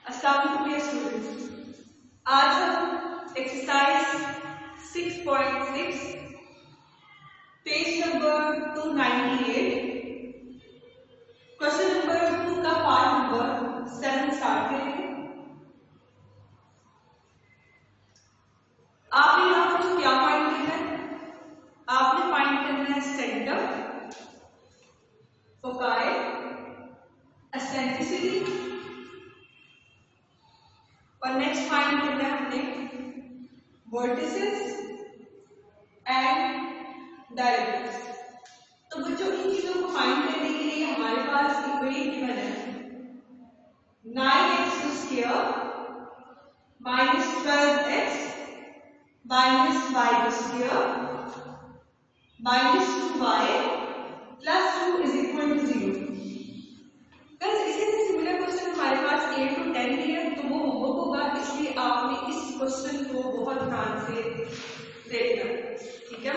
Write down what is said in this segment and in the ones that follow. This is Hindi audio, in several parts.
अस्सलाम वालेकुम डियर स्टूडेंट्स। आज हम exercise 6.6 page number 298 question number 2 का पार्ट नंबर 7 स्टार्ट करेंगे। आपने यहाँ पर जो क्या फाइंड करना है, आपने फाइंड करना है सेंटर, फोकाई, एसेंट्रिसिटी और नेक्स्ट फाइंड करना है हमने वर्टिसेस एंड डायरेक्ट्रिक्स। तो बच्चों इन चीजों को फाइंड करने के लिए हमारे पास इक्वेशन गिवन है 9x² minus 12x minus y² minus 2y plus 2 is equal to 0। इसी से सिमिलर क्वेश्चन हमारे पास 8 to 10 दिए, तो वो होमवर्क होगा, इसलिए आपने इस क्वेश्चन को बहुत ध्यान से देखना, ठीक है।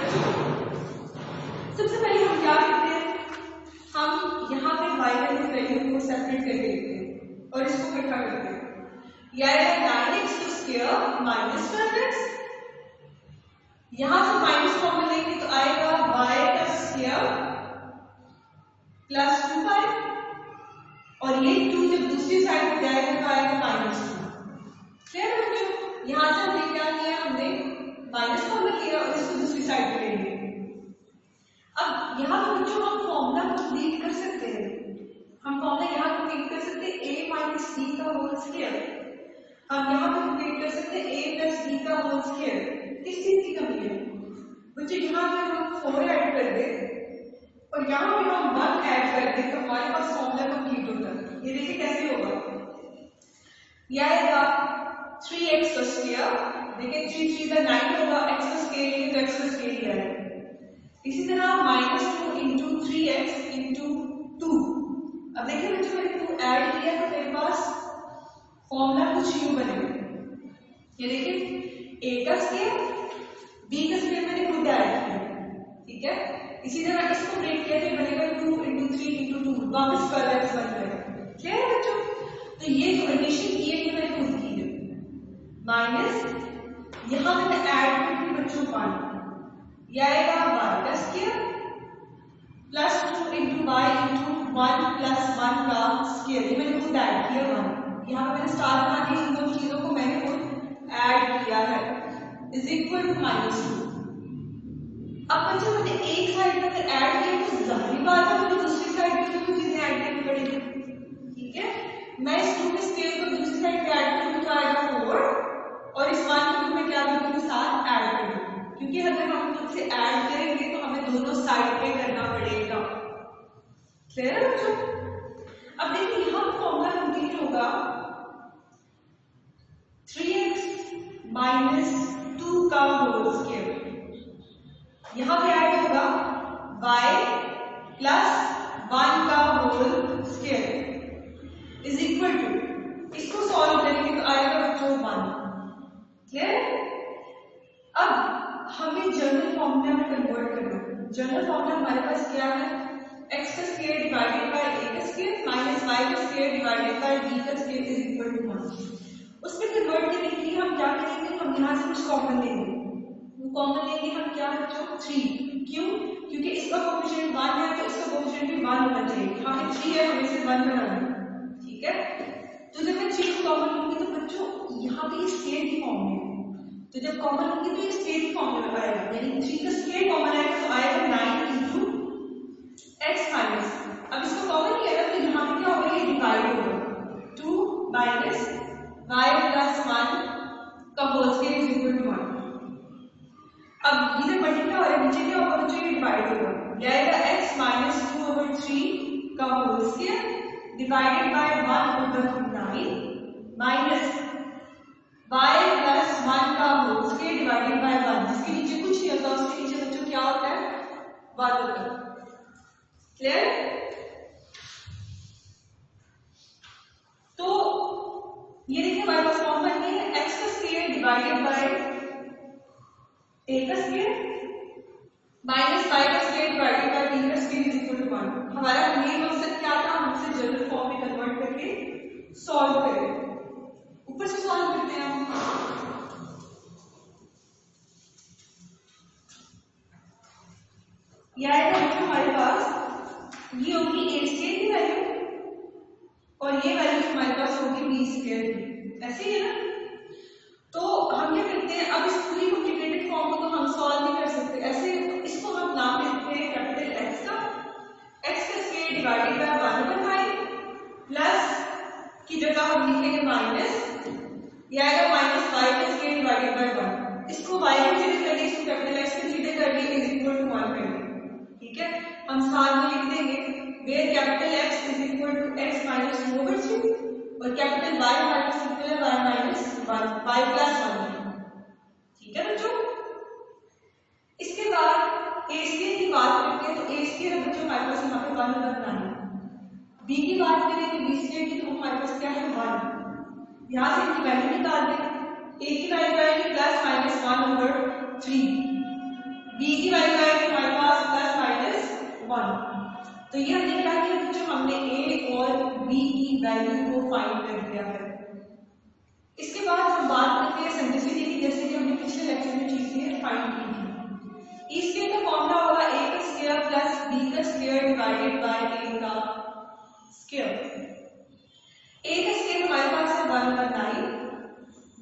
सबसे पहले हम क्या करते हैं, हम यहाँ पे y वैल्यू को सेपरेट करके लेते हैं और इसको इकट्ठा करते हैं। यह 9x² minus 12x, यहाँ से माइनस कॉमन लेंगे तो आएगा y² प्लस 2y, और ये 2 जब दूसरी साइड में जाएगा तो आएगा -2। क्लियर है बच्चों? यहाँ से हमने क्या किया, हमने माइनस कॉमन लिया और इसको दूसरी साइड पे ले लिया। अब यहाँ पे बच्चों हम फॉर्मूला कंप्लीट कर सकते हैं, हम फॉर्मूला यहाँ कंप्लीट कर सकते हैं a माइनस b का होल स्क्वायर, हम यहाँ पे कंप्लीट कर सकते हैं a प्लस b का होल स्क्वायर। किस चीज की कमी है बच्चों, यहाँ पे हम 4 ऐड कर दे और यहाँ पे हम 1 ऐड कर दे तो हमारे पास फॉर्मूला कंप्लीट होता है। ये देखिए कैसे होगा, यह आएगा 3x², देखिए 3 3 का 9 होगा, x का स्केल लेंगे तो x का स्केल लिया है। इसी तरह -2 इंटू 3x इंटू 2। अब देखिए बच्चों मैंने 2 ऐड किया तो मेरे पास फॉर्मूला कुछ यूं बनेगा, ये देखिए a का स्केल b का स्केल मैंने खुद ऐड किया, ठीक है। इसी तरह इसको ब्रेक किया तो बनेगा 2 इंटू 3 इंटू 2, वापस 12x बन जाएगा। क्लियर है बच्चों? तो ये जो एडिशन की है ये मैंने खुद की है, माइनस यहाँ मैंने ऐड की बच्चों 1, यह आएगा y का square plus 2 into y into 1 plus 1 का स्क्वायर, ये मैंने खुद ऐड किया 1, यहाँ पे मैंने स्टार बना दिया, इन दोनों चीजों को मैंने खुद ऐड किया है, इज इक्वल टू -2। अब बच्चों मैंने एक साइड में ऐड किया तो जाहिर बात है मुझे दूसरी साइड पे भी कुछ चीजें ऐड करनी पड़ेगी, ठीक है। मैं इस 2 के स्केल को दूसरी साइड पे ऐड करूंगी तो आएगा 4 और इस 1 को मैं क्या करूंगी साथ ऐड करूंगी, क्योंकि अगर हम खुद से ऐड करेंगे तो हमें दोनों साइड पे करना पड़ेगा। क्लियर है बच्चों? अब देखिए यहाँ फॉर्मूला कंप्लीट होगा 3x माइनस 2 का होल स्क्वायर, यहाँ पे ऐड होगा y प्लस 1 का whole square is equal to, इसको सॉल्व करेंगे तो आएगा बच्चों 1। क्लियर? अब हमें जनरल फॉर्मूला में कन्वर्ट करना है। जनरल फॉर्मूला हमारे पास क्या है, x का स्क्वायर डिवाइडेड बाय a का स्क्वायर माइनस y का स्क्वायर डिवाइडेड बाय b का स्क्वायर इज इक्वल टू 1। उसमें कन्वर्ट करने के लिए हम क्या करेंगे, हम यहाँ से कुछ कॉमन लेंगे, कॉमन लेंगे हम क्या बच्चों 3, क्यों, क्योंकि इसका कोएफिशिएंट 1 है तो इसका कोएफिशिएंट भी 1 होना चाहिए, यहाँ पे 3 है हमें इसे 1 बनाना है, ठीक है। तो जब मैं 3 को कॉमन लूंगी तो बच्चों यहाँ पे स्केल की फॉर्म में है, तो जब कॉमन लूंगी तो ये स्केल की फॉर्म में आएगा, यानी 3 का स्केल कॉमन आएगा तो आएगा 9 इंटू x माइनस, अब इसको कॉमन लिया तो यहाँ पे क्या होगा, ये डिवाइड होगा 2 माइनस y प्लस 1 का whole square is equal to 1। अब इधर मल्टीप्लाई हो रहा है, नीचे क्या होगा बच्चों, ये डिवाइड होगा, यह आएगा x माइनस 2/3 का whole square divided by 1/9 minus y plus 1 का होल स्क्वायर डिवाइडेड बाय 1, जिसके नीचे कुछ नहीं होता, उसके नीचे बच्चों क्या होता है, 1 होता है। क्लियर? तो ये देखिए हमारे पास फॉर्मूला ये है, x का स्क्वायर डिवाइडेड बाय a का स्क्वायर माइनस y का स्क्वायर डिवाइडेड बाय b का स्क्वायर इज इक्वल टू 1। हमारा मेन मकसद क्या था, हमसे जनरल फॉर्म में कन्वर्ट करके सॉल्व करें। ऊपर से सॉल्व करते हैं हम। यह आएगा बच्चों हमारे पास, ये होगी ए स्क्वायर की वैल्यू और ये वैल्यू हमारे पास होगी बी स्क्वायर की, ऐसे ही है ना। तो हम क्या करते हैं, अब इस पूरी कॉम्प्लिकेटेड फॉर्म को तो हम सॉल्व नहीं कर सकते ऐसे, तो इसको हम नाम देते हैं कैपिटल एक्स का, एक्स का स्क्वायर डिवाइडेड बाय 1/9 प्लस की जगह हम लिखेंगे माइनस, ये आएगा माइनस वाई का स्क्वायर डिवाइडेड बाय 1। इसको वाई की जगह कर दिए, इसको कैपिटल एक्स की जगह कर दिए, इज इक्वल टू 1 कर दिए। ठीक है, हम साथ में लिख देंगे where capital X is equal to X minus 2/3 और कैपिटल वाई हमारे पास इक्वल है वाई माइनस 1 वाई प्लस 1। ठीक है बच्चों, इसके बाद ए स्क्वायर की बात करते हैं, तो ए स्क्वायर बच्चों हमारे पास यहाँ पे 1/9। बी की बात करें बी स्क्वायर की, तो हमारे पास क्या है 1, यहाँ से इसकी वैल्यू निकाल दें, ए की वैल्यू आएगी प्लस माइनस 1/3, बी की वैल्यू आएगी हमारे पास प्लस माइनस 1। तो ये हमने क्या किया बच्चों, हमने ए और बी की वैल्यू को फाइंड कर दिया है। इसके बाद हम बात करते हैं सिंप्लिसिटी की, जैसे कि हमने पिछले लेक्चर में चीजें फाइंड की थी। ई स्क्वायर का फॉर्मूला होगा ए का स्क्वायर प्लस बी का स्क्वायर डिवाइडेड बाय ए का स्क्वायर। ए का स्क्वायर हमारे पास है 1/9,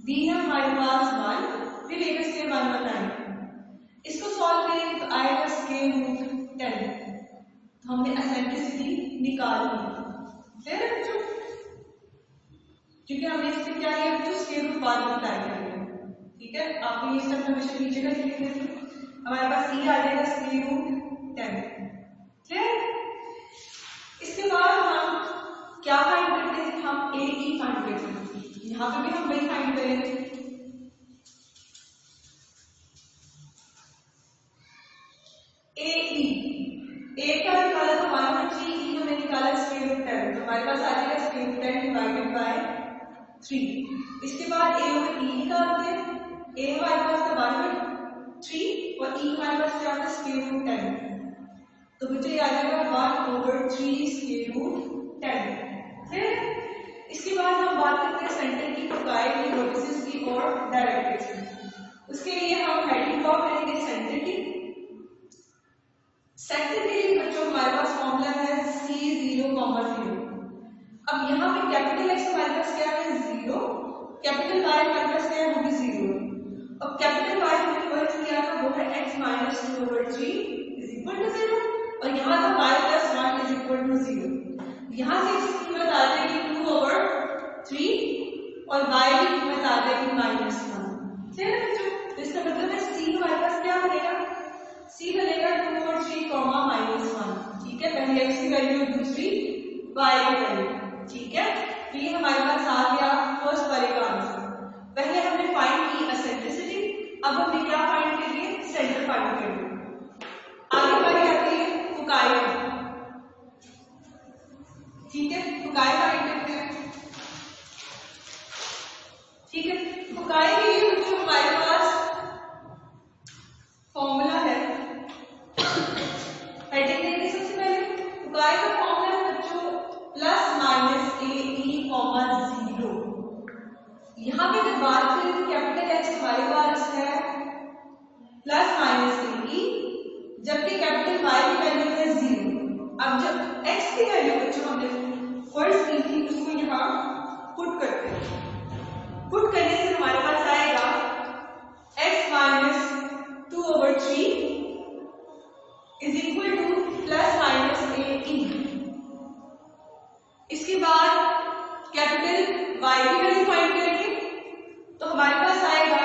बी है हमारे पास 1, फिर ए का स्क्वायर 1/9। इसको सॉल्व करेंगे तो आएगा स्क्वायर रूट 10। तो हमने एसेंट्रिसिटी निकाल ली, क्लियर है बच्चों, क्योंकि हमने इसमें क्या किया बच्चों, स्क्वायर रूट बाद में अप्लाई करेंगे। ठीक है, आपको ये सब हमेशा नीचे का लिख देते, हमारे पास ई आ जाएगा स्क्वायर रूट 10, क्लियर। इसके बाद हम क्या फाइंड करते हैं, हम ए ई फाइंड करते हैं, यहाँ पे भी हम वही फाइंड करेंगे। ए का निकाला तो 1/3, ई हमने निकाला स्क्वायर रूट 10, तो हमारे पास आ जाएगा स्क्वायर रूट 10 डिवाइडेड बाय 3। इसके बाद ए और ई निकालते हैं, ए हमारे पास था 1/3 और ई हमारे पास क्या था स्क्वायर रूट 10, तो बच्चे ये आ जाएगा 1/3 स्क्वायर रूट 10, फिर इसके बाद हम बात करते हैं सेंटर की, फोकाई की, वर्टिसेस की और डायरेक्ट्रिक्स की। उसके लिए हम हेडिंग ड्रॉ करेंगे सेंटर की। सेंटर के लिए बच्चों हमारे पास फॉर्मूला है C0,0। अब यहाँ पे कैपिटल एक्स हमारे पास क्या है 0, कैपिटल वाई हमारे पास क्या है वो भी 0। अब कैपिटल वाई हमने वर्क किया था वो है x minus 2/3 is equal to 0 और यहाँ था y plus 1 is equal to 0। यहाँ से इसकी कीमत आ जाएगी 2/3 और y की कीमत आ जाएगी माइनस 1। ठीक है बच्चों, तो इसका मतलब है C हमारे पास क्या बनेगा, C बनेगा 2/3 माइनस 1। ठीक है, पहले x की वैल्यू दूसरी y की वैल्यू। ठीक है, तो ये हमारे पास आ गया फर्स्ट वाले का आंसर। पहले हमने फाइंड की एसेंट्रिसिटी, अब हमने क्या फाइंड करिए, सेंटर फाइंड करिए। आगे बारी आती है फोकाई। ठीक है, फोकाई फाइंड करते हैं। ठीक है, फोकाई के लिए बच्चों हमारे पास फॉर्मूला है, हेडिंग देंगे सबसे पहले। फोकाई का फॉर्मूला है बच्चों plus minus a E comma 0। यहाँ पे जब बात करें तो कैपिटल एक्स हमारे पास है प्लस माइनस ए ई, जबकि कैपिटल वाई की वैल्यू है 0। अब जब एक्स की वैल्यू बच्चों हमने फर्स्ट ली थी उसको यहाँ पुट करते हैं, पुट करने से हमारे पास आएगा x minus 2/3 is equal to plus minus a e. इसके बाद कैपिटल y की वैल्यू फाइंड करेंगे तो हमारे पास आएगा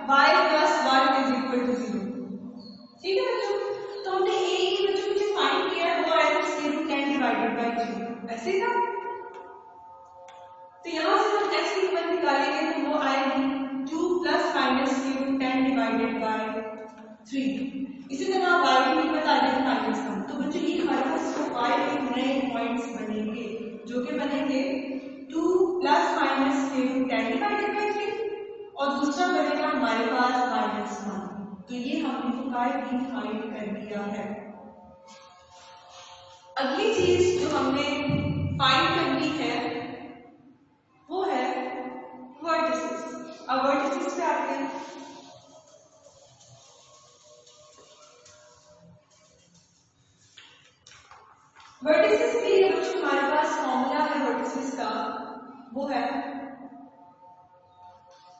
y plus 1 is equal to 0। ठीक है बच्चों, तो हमने ए ई बच्चों जो फाइंड किया है वो आएगा स्क्वायर रूट 10 डिवाइडेड बाय 3, ऐसे था। तो यहाँ से हम x की कीमत निकालेंगे तो वो आएगी 2 plus minus square root 10 divided by 3। इसी तरह y की कीमत आ जाएगी माइनस 1। तो बच्चों ये हमारे पास y के नए पॉइंट्स बनेंगे जो कि बनेंगे 2 plus minus square root 10 divided by 3 और दूसरा बनेगा हमारे पास माइनस 1। तो ये हमने फोकाई भी फाइंड कर दिया है। अगली चीज जो हमने फाइंड करनी है वो है करते हैं। वर्टिसेस के लिए बच्चों हमारे पास फॉर्मूला है वर्टिसेस का, वो है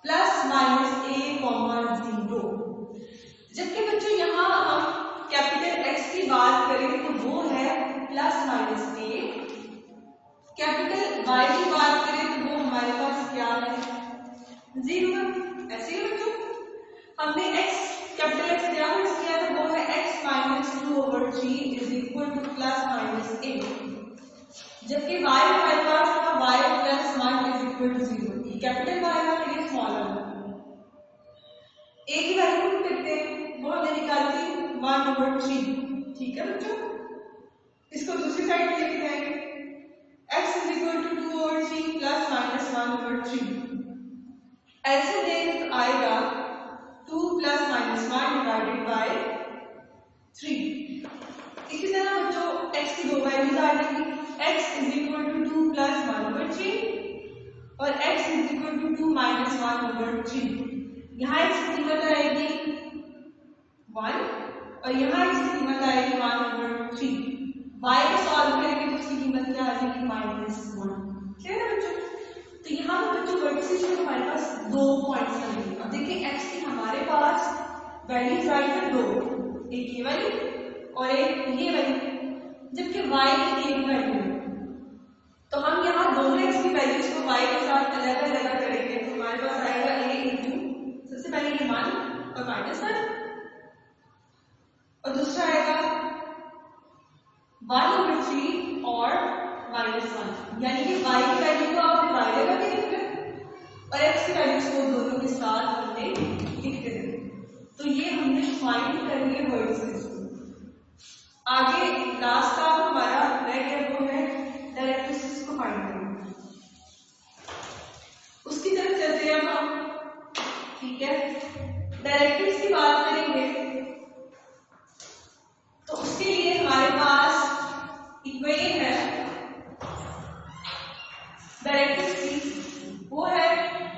प्लस माइनस ए कॉमा 0। जबकि बच्चों यहाँ हम कैपिटल एक्स की बात करें तो वो है प्लस माइनस ए, कैपिटल वाई की बात करें तो वो हमारे पास क्या है 0। ऐसे ही बच्चों हमने एक्स कैपिटल एक्स क्या किया था, वो है x minus 2/3 is equal to plus minus a, जबकि y हमारे पास था y plus 1 is equal to 0। ये कैपिटल y का फिर स्मॉलर a की वैल्यू पुट करते हैं, वो हमने निकाली थी 1/3। ठीक है बच्चों, इसको दूसरी साइड पे लेके जाएंगे, x is equal to 2/3 plus minus 1/3। ऐसे देख आएगा 2 प्लस माइनस 1 डिवाइडेड बाय 3। इसी तरह बच्चों x की दो वैल्यूज आ जाएंगी, x is equal to 2 plus 1/3 और x is equal to 2 minus 1/3। यहाँ x की कीमत आएगी 1 और यहाँ x की कीमत आएगी 1/3। y को सॉल्व करेंगे तो उसकी कीमत क्या आ जाएगी -1। ठीक है ना बच्चों, तो यहाँ पर बच्चों वर्टिसेस में हमारे पास 2 पॉइंट्स लगेंगे। अब देखिए x की हमारे पास वैल्यूज आई है 2, एक ये वाली और एक ये वाली, जबकि y की एक वैल्यू है। तो हम यहाँ दोनों x की वैल्यूज को y के साथ अलग अलग करेंगे तो हमारे पास आएगा a इंटू सबसे पहले ये 1 और -1 और दूसरा आएगा 1/3 और -1, यानी कि y की वैल्यू को आपने y लगा के लिख दिया और x की वैल्यूज को दोनों के साथ हमने लिख दिया। तो ये हमने फाइंड कर लिए वर्टिसेस। आगे लास्ट काम हमारा रह गया वो है डायरेक्ट्रिसेस को फाइंड करना, उसकी तरफ चलते हैं हम। ठीक है, डायरेक्ट्रिक्स की बात करेंगे तो उसके लिए हमारे पास इक्वेशन है डायरेक्ट्रिक्स की, वो है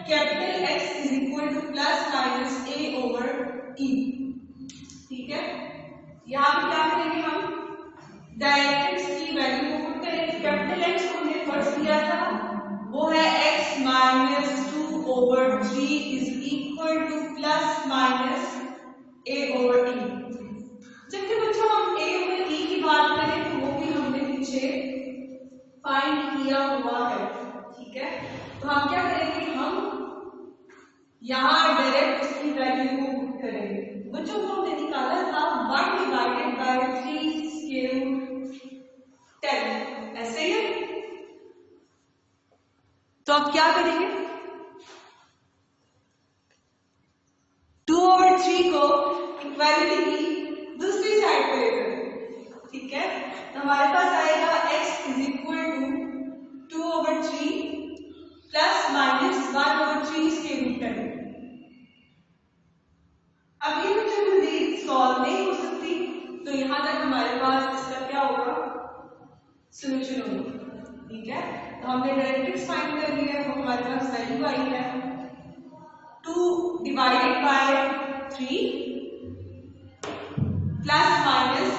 capital X is equal to plus minus A/E। ठीक है, यहाँ पे क्या करेंगे हम डायरेक्ट्रिक्स की वैल्यू को पुट करेंगे। कैपिटल X को हमने फर्स्ट दिया था, वो है x minus 2/3 is equal to plus minus A/E। जबकि बच्चों हम A/E की बात करें तो वो भी हमने पीछे फाइंड किया हुआ है। ठीक है, तो हम क्या करेंगे, हम यहाँ डायरेक्ट उसकी वैल्यू को पुट करेंगे। बच्चों को हमने निकाला था 1 डिवाइडेड बाय 3 स्क्वायर 10, ऐसे ही है। तो अब क्या करेंगे, 2/3 को इक्वालिटी की दूसरी साइड पे लेकर। ठीक है, तो हमारे पास आएगा x is equal to 2/3 plus minus 1/3 इसके रूट है। अब ये बच्चों मजीद सॉल्व नहीं हो सकती, तो यहां तक हमारे पास इसका क्या होगा, सोल्यूशन होगा। ठीक है, तो हमने डायरेक्ट्रिक्स फाइंड कर लिया है, वो हमारे पास वैल्यू आई है 2 divided by 3 plus minus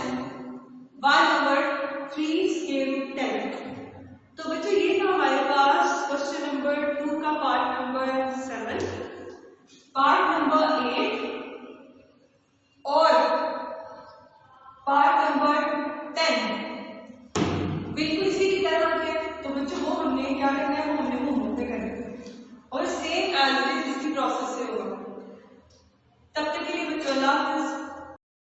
1/3 square root 10। तो बच्चों ये था हमारे पास क्वेश्चन नंबर 2 का पार्ट नंबर 7। पार्ट नंबर 8 और पार्ट नंबर 10 बिल्कुल इसी की तरह है। तो बच्चों वो हमने क्या करना है, वो